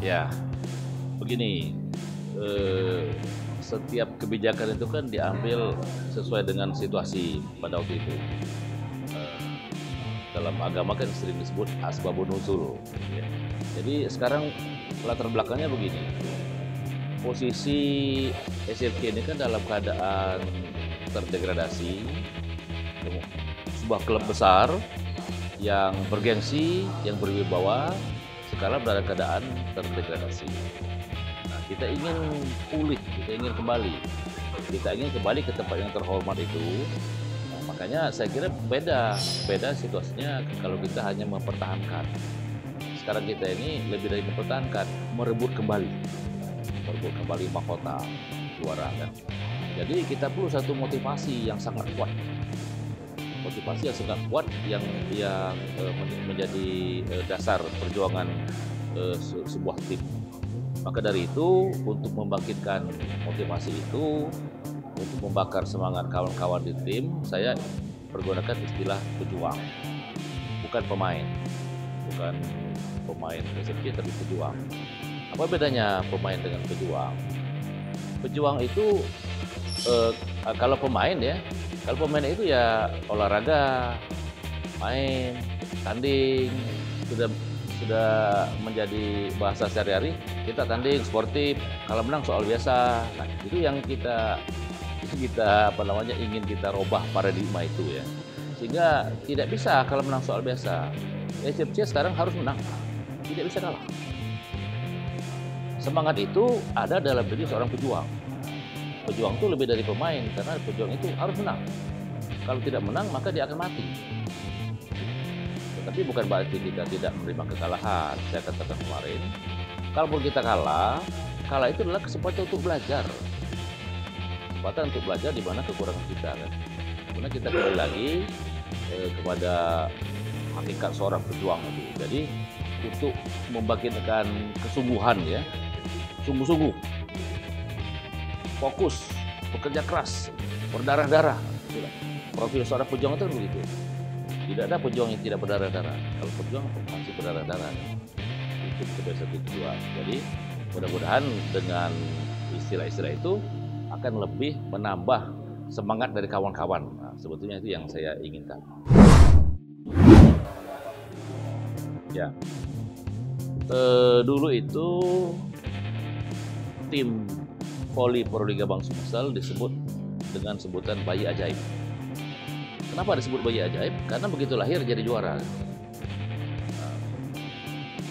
Ya, begini, setiap kebijakan itu kan diambil sesuai dengan situasi pada waktu itu. Eee, Dalam agama kan sering disebut asbabun nuzul, ya. Jadi sekarang latar belakangnya begini, posisi SFC ini kan dalam keadaan terdegradasi, sebuah klub besar yang bergengsi, yang berwibawa, sekarang dalam keadaan terdegradasi. Nah, kita ingin pulih, kita ingin kembali ke tempat yang terhormat itu. Nah, makanya saya kira beda situasinya kalau kita hanya mempertahankan. Sekarang kita ini lebih dari mempertahankan, merebut kembali mahkota juara kan. Jadi kita perlu satu motivasi yang sangat kuat, yang menjadi dasar perjuangan sebuah tim. Maka dari itu, untuk membangkitkan motivasi itu, untuk membakar semangat kawan-kawan di tim, saya pergunakan istilah pejuang, bukan bukan pemain SFC tapi pejuang. Apa bedanya pemain dengan pejuang? Pejuang itu kalau pemain itu ya olahraga, main, tanding, sudah menjadi bahasa sehari-hari. Kita tanding sportif, kalau menang soal biasa. Nah, itu yang kita ingin kita robah paradigma itu ya. Sehingga tidak bisa kalau menang soal biasa. SFC sekarang harus menang, tidak bisa kalah. Semangat itu ada dalam diri seorang pejuang. Pejuang itu lebih dari pemain, karena pejuang itu harus menang. Kalau tidak menang, maka dia akan mati. Tetapi bukan berarti kita tidak menerima kekalahan. Saya katakan kemarin, kalaupun kita kalah itu adalah kesempatan untuk belajar. Kesempatan untuk belajar di mana kekurangan kita kan. Karena kita kembali lagi kepada hakikat seorang pejuang itu. Jadi untuk membangkitkan kesungguhan ya, sungguh-sungguh, fokus, bekerja keras, berdarah-darah. Profil seorang pejuang itu begitu. Tidak ada pejuang yang tidak berdarah-darah. Kalau pejuang pasti berdarah-darah. Itu kebiasaan kedua. Jadi mudah-mudahan dengan istilah-istilah itu akan lebih menambah semangat dari kawan-kawan. Nah, sebetulnya itu yang saya inginkan. Ya, dulu itu tim voli Proliga Bank Sumsel disebut dengan sebutan bayi ajaib. Kenapa disebut bayi ajaib? Karena begitu lahir jadi juara. Nah,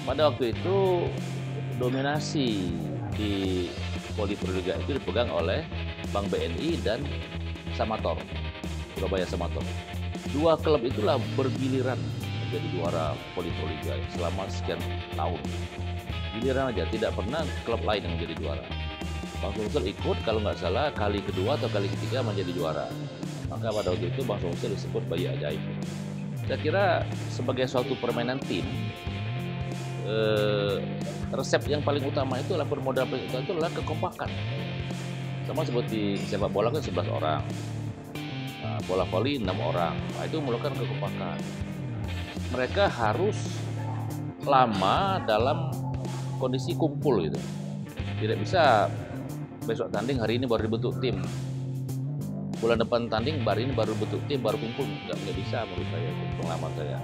pada waktu itu dominasi di voli Proliga itu dipegang oleh Bank BNI dan Samator, Surabaya Samator. Dua klub itulah bergiliran menjadi juara voli Proliga selama sekian tahun. Giliran aja, tidak pernah klub lain yang menjadi juara. Bank Sumsel ikut kalau nggak salah kali kedua atau kali ketiga menjadi juara. Maka pada waktu itu Bank Sumsel disebut bayi ajaib. Saya kira sebagai suatu permainan tim, resep yang paling utama itu adalah permodal paling utama itu adalah kekompakan. Sama seperti sepak bola kan 11 orang, nah, bola voli 6 orang. Nah, itu memerlukan kekompakan. Mereka harus lama dalam kondisi kumpul gitu. Tidak bisa besok tanding hari ini baru dibentuk tim, bulan depan tanding hari ini baru bentuk tim baru kumpul, nggak bisa menurut saya, itu pengalaman saya.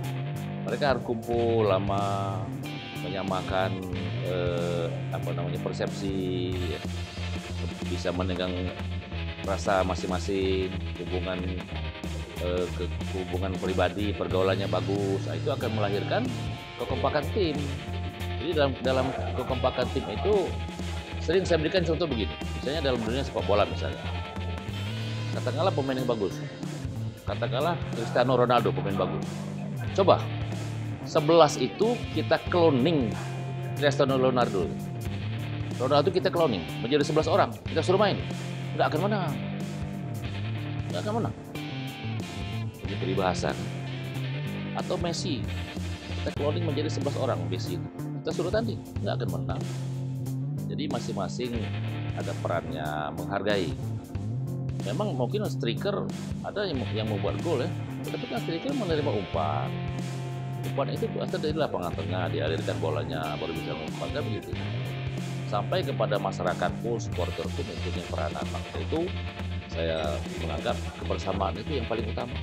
Mereka harus kumpul lama, menyamakan persepsi, bisa menenggang rasa masing-masing, hubungan pribadi, pergaulannya bagus. Nah, itu akan melahirkan kekompakan tim. Jadi dalam kekompakan tim itu sering saya berikan contoh begini. Misalnya dalam dunia sepak bola misalnya. Katakanlah pemain yang bagus. Katakanlah Cristiano Ronaldo pemain bagus. Coba 11 itu kita cloning Cristiano Ronaldo. Ronaldo kita cloning menjadi 11 orang. Kita suruh main. Nggak akan menang. Ini peribahasa. Atau Messi. Kita cloning menjadi 11 orang Messi. Kita suruh tanding. Nggak akan menang. Jadi masing-masing ada perannya, menghargai. Memang mungkin striker ada yang membuat gol ya, tapi kan striker menerima umpan, Umpan itu berasal dari lapangan tengah, dialirkan bolanya, baru bisa mengumpan, kan begitu. Sampai kepada masyarakat pun, supporter pun mempunyai peranan. Maka itu saya menganggap kebersamaan itu yang paling utama.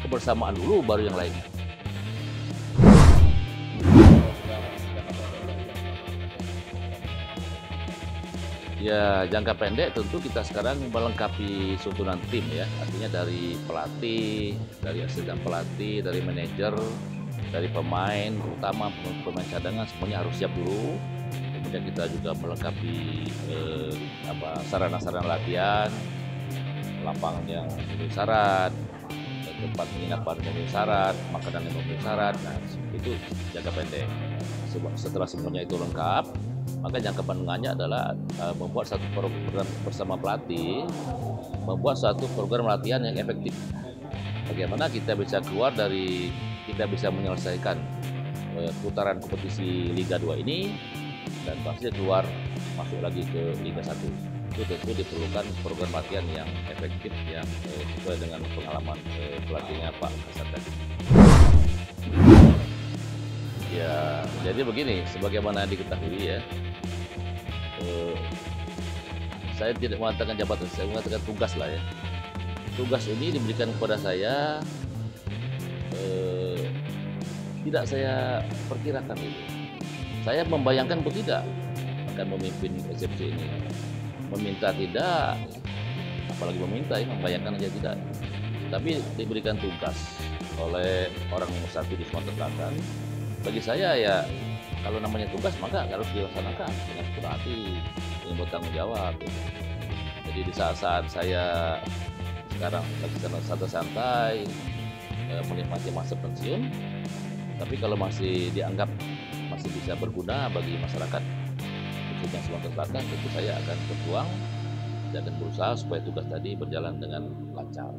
Kebersamaan dulu baru yang lainnya. Ya, jangka pendek tentu kita sekarang melengkapi susunan tim ya. Artinya dari pelatih, dari asisten pelatih, dari manajer, dari pemain, terutama pemain cadangan semuanya harus siap dulu. Kemudian kita juga melengkapi sarana-sarana latihan, lapangan yang memenuhi syarat, tempat penginapan memenuhi syarat, makanan yang memenuhi syarat. Nah, itu jangka pendek. Setelah semuanya itu lengkap, maka jangka panjangnya adalah membuat satu program bersama pelatih, membuat satu program latihan yang efektif. Bagaimana kita bisa keluar dari, kita bisa menyelesaikan putaran kompetisi Liga 2 ini, dan pasti keluar masuk lagi ke Liga 1. Itu tentu diperlukan program latihan yang efektif, yang sesuai dengan pengalaman pelatihnya Pak Kasat tadi. Ya, jadi begini, sebagaimana diketahui ya, saya tidak mengatakan jabatan, saya mengatakan tugas lah ya. Tugas ini diberikan kepada saya, tidak saya perkirakan itu. Saya membayangkan pun tidak akan memimpin SFC ini. Meminta tidak, apalagi meminta, ya, membayangkan aja tidak. Tapi diberikan tugas oleh orang nomor satu di Sumatera Selatan. Bagi saya ya, kalau namanya tugas maka harus dilaksanakan dengan sepenuh hati, dengan bertanggung jawab. Gitu. Jadi di saat-saat saya sekarang lagi santai-santai menikmati masa pensiun, tapi kalau masih dianggap masih bisa berguna bagi masyarakat khususnya Sumatera Selatan, tentu saya akan berjuang dan berusaha supaya tugas tadi berjalan dengan lancar.